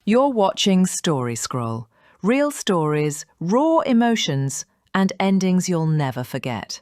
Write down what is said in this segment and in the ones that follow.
You're watching Story Scroll. Real stories, raw emotions, and endings you'll never forget.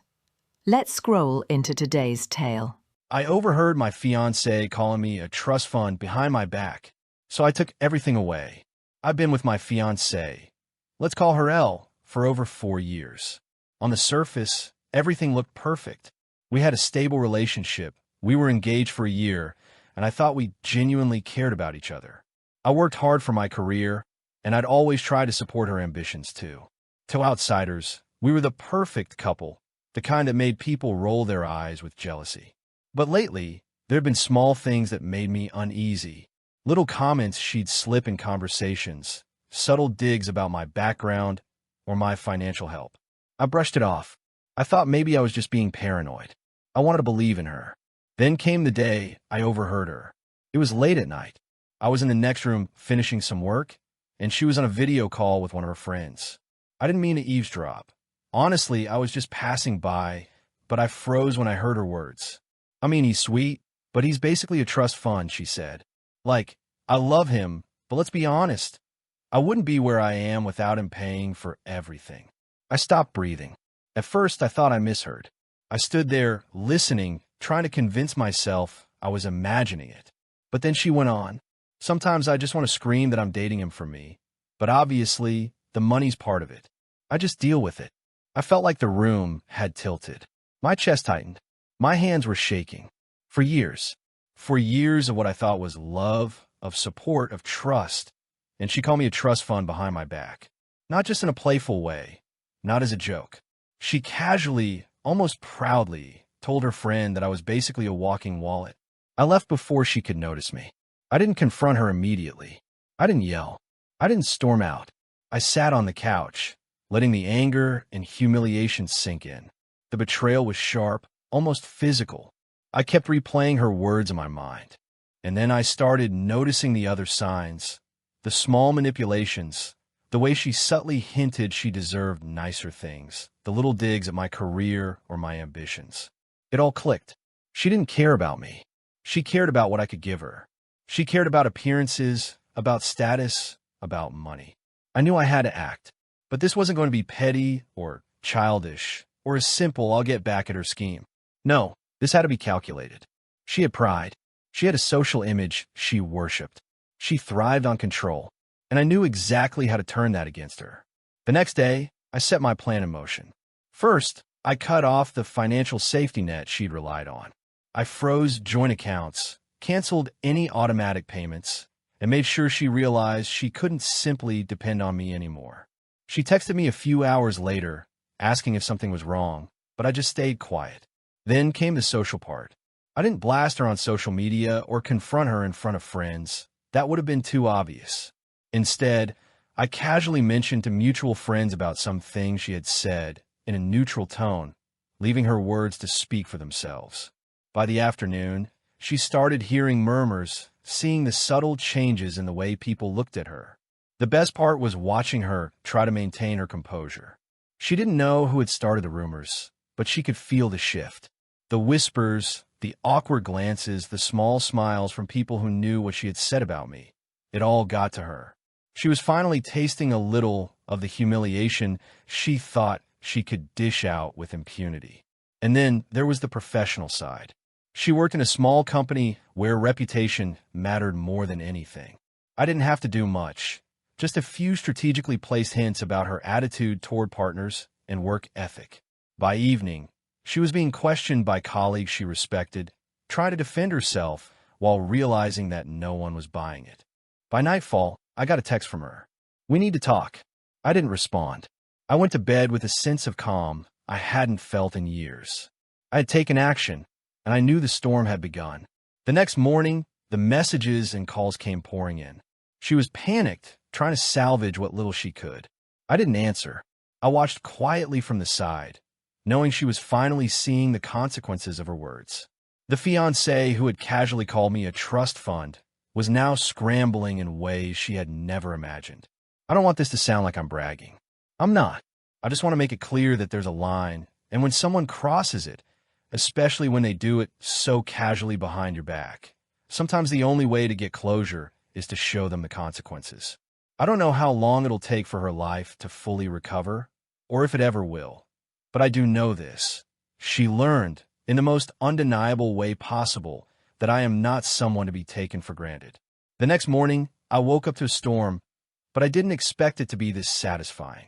Let's scroll into today's tale. I overheard my fiancée calling me a trust fund behind my back, so I took everything away. I've been with my fiancée, let's call her L, for over 4 years. On the surface, everything looked perfect. We had a stable relationship, we were engaged for a year, and I thought we genuinely cared about each other. I worked hard for my career, and I'd always try to support her ambitions too. To outsiders, we were the perfect couple, the kind that made people roll their eyes with jealousy. But lately, there had been small things that made me uneasy. Little comments she'd slip in conversations, subtle digs about my background or my financial help. I brushed it off. I thought maybe I was just being paranoid. I wanted to believe in her. Then came the day I overheard her. It was late at night. I was in the next room finishing some work, and she was on a video call with one of her friends. I didn't mean to eavesdrop. Honestly, I was just passing by, but I froze when I heard her words. I mean, he's sweet, but he's basically a trust fund, she said. Like, I love him, but let's be honest. I wouldn't be where I am without him paying for everything. I stopped breathing. At first, I thought I misheard. I stood there, listening, trying to convince myself I was imagining it. But then she went on. Sometimes I just want to scream that I'm dating him for me, but obviously, the money's part of it. I just deal with it. I felt like the room had tilted. My chest tightened. My hands were shaking. For years of what I thought was love, of support, of trust, and she called me a trust fund behind my back. Not just in a playful way, not as a joke. She casually, almost proudly, told her friend that I was basically a walking wallet. I left before she could notice me. I didn't confront her immediately. I didn't yell. I didn't storm out. I sat on the couch, letting the anger and humiliation sink in. The betrayal was sharp, almost physical. I kept replaying her words in my mind. And then I started noticing the other signs, the small manipulations, the way she subtly hinted she deserved nicer things, the little digs at my career or my ambitions. It all clicked. She didn't care about me. She cared about what I could give her. She cared about appearances, about status, about money. I knew I had to act, but this wasn't going to be petty or childish or a simple I'll get back at her scheme. No, this had to be calculated. She had pride. She had a social image she worshipped. She thrived on control, and I knew exactly how to turn that against her. The next day, I set my plan in motion. First, I cut off the financial safety net she'd relied on. I froze joint accounts, canceled any automatic payments, and made sure she realized she couldn't simply depend on me anymore. She texted me a few hours later, asking if something was wrong, but I just stayed quiet. Then came the social part. I didn't blast her on social media or confront her in front of friends. That would have been too obvious. Instead, I casually mentioned to mutual friends about some things she had said in a neutral tone, leaving her words to speak for themselves. By the afternoon, she started hearing murmurs, seeing the subtle changes in the way people looked at her. The best part was watching her try to maintain her composure. She didn't know who had started the rumors, but she could feel the shift. The whispers, the awkward glances, the small smiles from people who knew what she had said about me. It all got to her. She was finally tasting a little of the humiliation she thought she could dish out with impunity. And then there was the professional side. She worked in a small company where reputation mattered more than anything. I didn't have to do much, just a few strategically placed hints about her attitude toward partners and work ethic. By evening, she was being questioned by colleagues she respected, trying to defend herself while realizing that no one was buying it. By nightfall, I got a text from her. "We need to talk." I didn't respond. I went to bed with a sense of calm I hadn't felt in years. I had taken action, and I knew the storm had begun. The next morning, the messages and calls came pouring in. She was panicked, trying to salvage what little she could. I didn't answer. I watched quietly from the side, knowing she was finally seeing the consequences of her words. The fiancé who had casually called me a trust fund was now scrambling in ways she had never imagined. I don't want this to sound like I'm bragging. I'm not. I just want to make it clear that there's a line, and when someone crosses it, especially when they do it so casually behind your back, sometimes the only way to get closure is to show them the consequences. I don't know how long it'll take for her life to fully recover, or if it ever will. But I do know this. She learned, in the most undeniable way possible, that I am not someone to be taken for granted. The next morning, I woke up to a storm, but I didn't expect it to be this satisfying.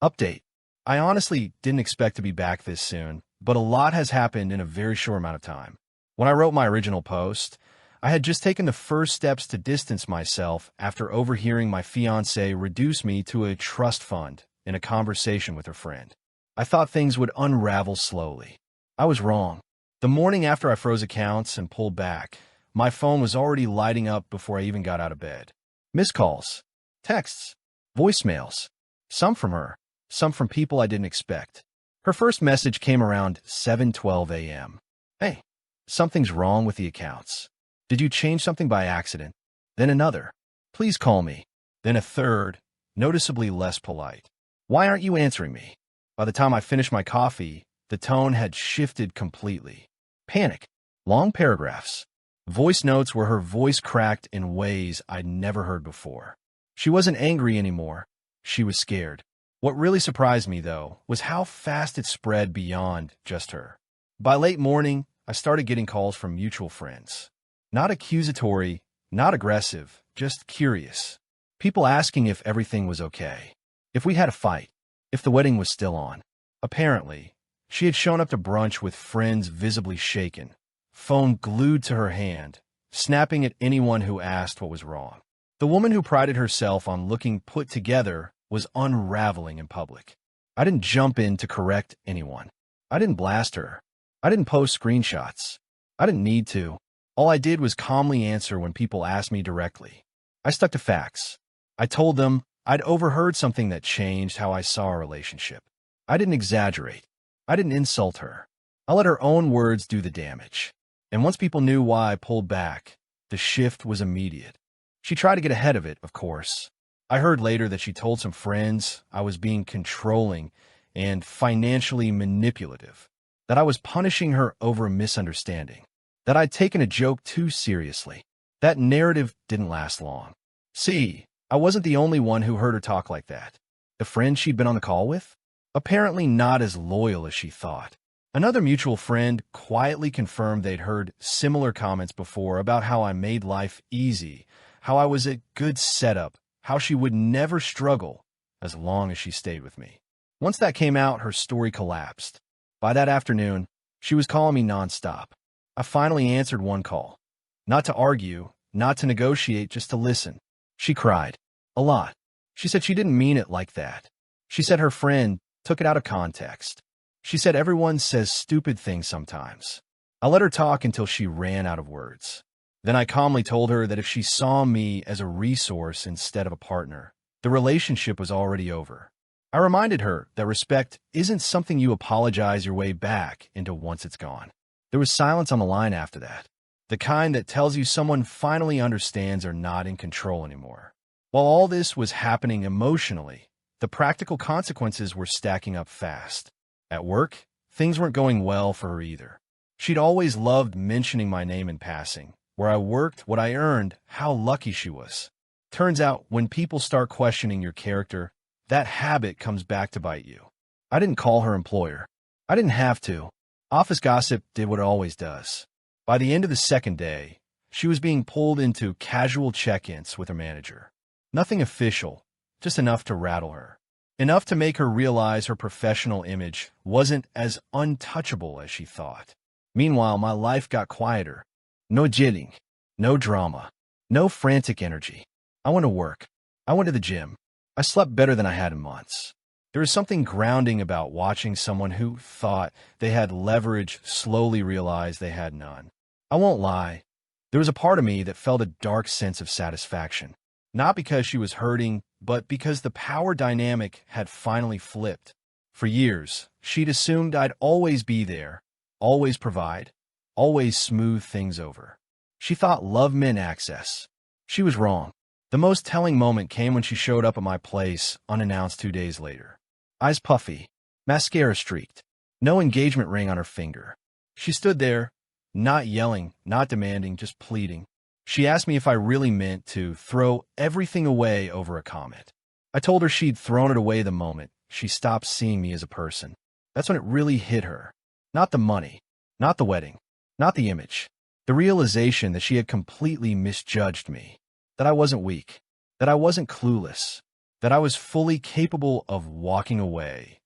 Update. I honestly didn't expect to be back this soon, but a lot has happened in a very short amount of time. When I wrote my original post, I had just taken the first steps to distance myself after overhearing my fiancée reduce me to a trust fund in a conversation with her friend. I thought things would unravel slowly. I was wrong. The morning after I froze accounts and pulled back, my phone was already lighting up before I even got out of bed. Missed calls, texts, voicemails, some from her, some from people I didn't expect. Her first message came around 7:12 a.m. Hey, something's wrong with the accounts. Did you change something by accident? Then another. Please call me. Then a third, noticeably less polite. Why aren't you answering me? By the time I finished my coffee, the tone had shifted completely. Panic. Long paragraphs. Voice notes where her voice cracked in ways I'd never heard before. She wasn't angry anymore. She was scared. What really surprised me, though, was how fast it spread beyond just her. By late morning, I started getting calls from mutual friends. Not accusatory, not aggressive, just curious. People asking if everything was okay, if we had a fight, if the wedding was still on. Apparently, she had shown up to brunch with friends visibly shaken, phone glued to her hand, snapping at anyone who asked what was wrong. The woman who prided herself on looking put together was unraveling in public. I didn't jump in to correct anyone. I didn't blast her. I didn't post screenshots. I didn't need to. All I did was calmly answer when people asked me directly. I stuck to facts. I told them I'd overheard something that changed how I saw our relationship. I didn't exaggerate. I didn't insult her. I let her own words do the damage. And once people knew why I pulled back, the shift was immediate. She tried to get ahead of it, of course. I heard later that she told some friends I was being controlling and financially manipulative, that I was punishing her over a misunderstanding, that I'd taken a joke too seriously. That narrative didn't last long. See, I wasn't the only one who heard her talk like that. The friend she'd been on the call with? Apparently not as loyal as she thought. Another mutual friend quietly confirmed they'd heard similar comments before about how I made life easy, how I was a good setup, how she would never struggle as long as she stayed with me. Once that came out, her story collapsed. By that afternoon, she was calling me nonstop. I finally answered one call. Not to argue, not to negotiate, just to listen. She cried. A lot. She said she didn't mean it like that. She said her friend took it out of context. She said everyone says stupid things sometimes. I let her talk until she ran out of words. Then I calmly told her that if she saw me as a resource instead of a partner, the relationship was already over. I reminded her that respect isn't something you apologize your way back into once it's gone. There was silence on the line after that, the kind that tells you someone finally understands or not in control anymore. While all this was happening emotionally, the practical consequences were stacking up fast. At work, things weren't going well for her either. She'd always loved mentioning my name in passing, where I worked, what I earned, how lucky she was. Turns out, when people start questioning your character, that habit comes back to bite you. I didn't call her employer. I didn't have to. Office gossip did what it always does. By the end of the second day, she was being pulled into casual check-ins with her manager. Nothing official, just enough to rattle her. Enough to make her realize her professional image wasn't as untouchable as she thought. Meanwhile, my life got quieter. No jitting, no drama, no frantic energy. I went to work. I went to the gym. I slept better than I had in months. There was something grounding about watching someone who thought they had leverage slowly realize they had none. I won't lie. There was a part of me that felt a dark sense of satisfaction. Not because she was hurting, but because the power dynamic had finally flipped. For years, she'd assumed I'd always be there, always provide, always smooth things over. She thought love meant access. She was wrong. The most telling moment came when she showed up at my place unannounced 2 days later. Eyes puffy, mascara streaked, no engagement ring on her finger. She stood there, not yelling, not demanding, just pleading. She asked me if I really meant to throw everything away over a comment. I told her she'd thrown it away the moment she stopped seeing me as a person. That's when it really hit her. Not the money, not the wedding, not the image. The realization that she had completely misjudged me, that I wasn't weak, that I wasn't clueless, that I was fully capable of walking away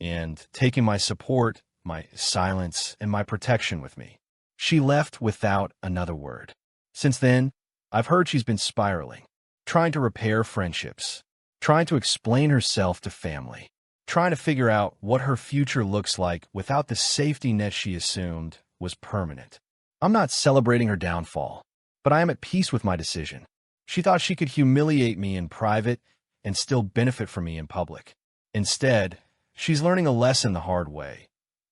and taking my support, my silence, and my protection with me. She left without another word. Since then, I've heard she's been spiraling, trying to repair friendships, trying to explain herself to family, trying to figure out what her future looks like without the safety net she assumed was permanent. I'm not celebrating her downfall, but I am at peace with my decision. She thought she could humiliate me in private and still benefit from me in public. Instead, she's learning a lesson the hard way.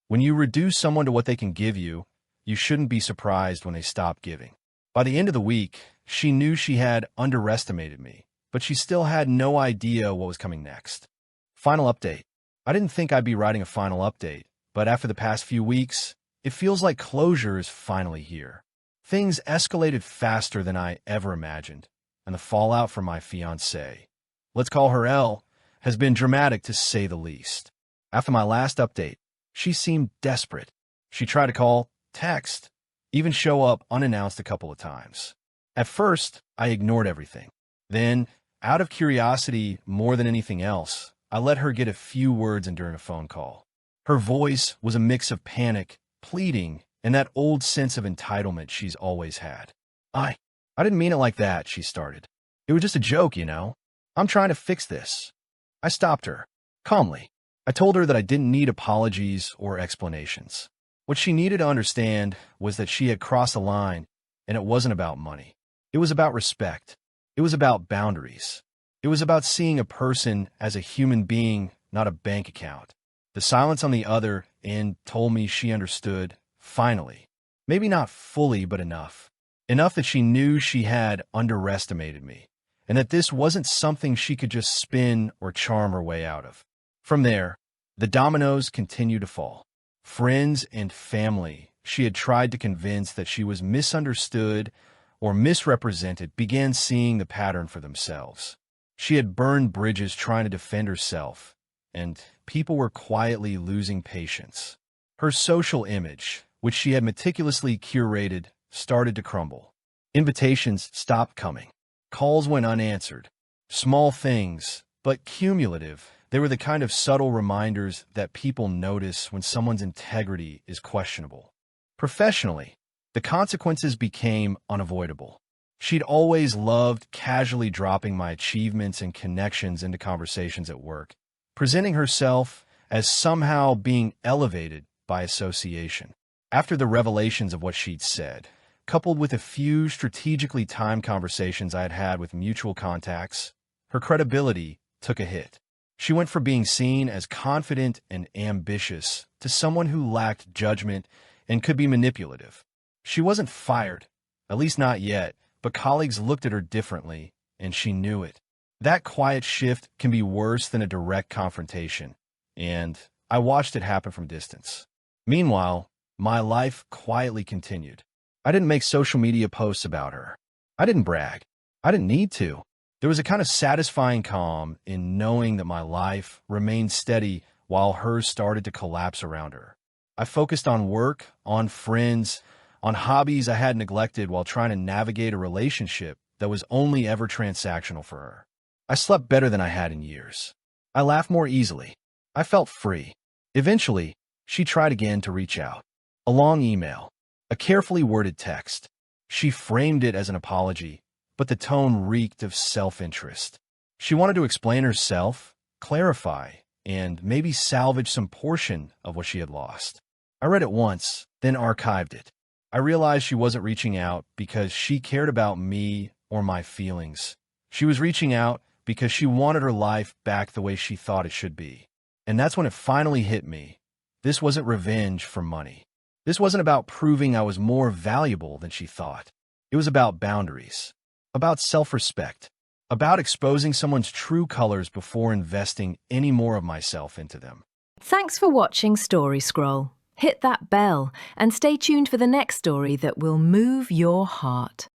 When you reduce someone to what they can give you, you shouldn't be surprised when they stop giving. By the end of the week, she knew she had underestimated me, but she still had no idea what was coming next. Final update. I didn't think I'd be writing a final update, but after the past few weeks, it feels like closure is finally here. Things escalated faster than I ever imagined, and the fallout from my fiancée, let's call her Elle, has been dramatic to say the least. After my last update, she seemed desperate. She tried to call, text, even show up unannounced a couple of times. At first, I ignored everything. Then, out of curiosity more than anything else, I let her get a few words in during a phone call. Her voice was a mix of panic, pleading, and that old sense of entitlement she's always had. I didn't mean it like that, she started. It was just a joke, you know. I'm trying to fix this. I stopped her, calmly. I told her that I didn't need apologies or explanations. What she needed to understand was that she had crossed a line, and it wasn't about money. It was about respect. It was about boundaries. It was about seeing a person as a human being, not a bank account. The silence on the other end told me she understood, finally. Maybe not fully, but enough. Enough that she knew she had underestimated me, and that this wasn't something she could just spin or charm her way out of. From there, the dominoes continued to fall. Friends and family she had tried to convince that she was misunderstood or misrepresented began seeing the pattern for themselves. She had burned bridges trying to defend herself, and people were quietly losing patience. Her social image, which she had meticulously curated, started to crumble. Invitations stopped coming. Calls went unanswered. Small things, but cumulative. They were the kind of subtle reminders that people notice when someone's integrity is questionable. Professionally, the consequences became unavoidable. She'd always loved casually dropping my achievements and connections into conversations at work, presenting herself as somehow being elevated by association. After the revelations of what she'd said, coupled with a few strategically timed conversations I had had with mutual contacts, her credibility took a hit. She went from being seen as confident and ambitious to someone who lacked judgment and could be manipulative. She wasn't fired, at least not yet, but colleagues looked at her differently, and she knew it. That quiet shift can be worse than a direct confrontation, and I watched it happen from distance. Meanwhile, my life quietly continued. I didn't make social media posts about her. I didn't brag. I didn't need to. There was a kind of satisfying calm in knowing that my life remained steady while hers started to collapse around her. I focused on work, on friends, on hobbies I had neglected while trying to navigate a relationship that was only ever transactional for her. I slept better than I had in years. I laughed more easily. I felt free. Eventually, she tried again to reach out. A long email, a carefully worded text. She framed it as an apology, but the tone reeked of self-interest. She wanted to explain herself, clarify, and maybe salvage some portion of what she had lost. I read it once, then archived it. I realized she wasn't reaching out because she cared about me or my feelings. She was reaching out because she wanted her life back the way she thought it should be. And that's when it finally hit me. This wasn't revenge for money. This wasn't about proving I was more valuable than she thought. It was about boundaries, about self-respect, about exposing someone's true colors before investing any more of myself into them. Thanks for watching Story Scroll. Hit that bell and stay tuned for the next story that will move your heart.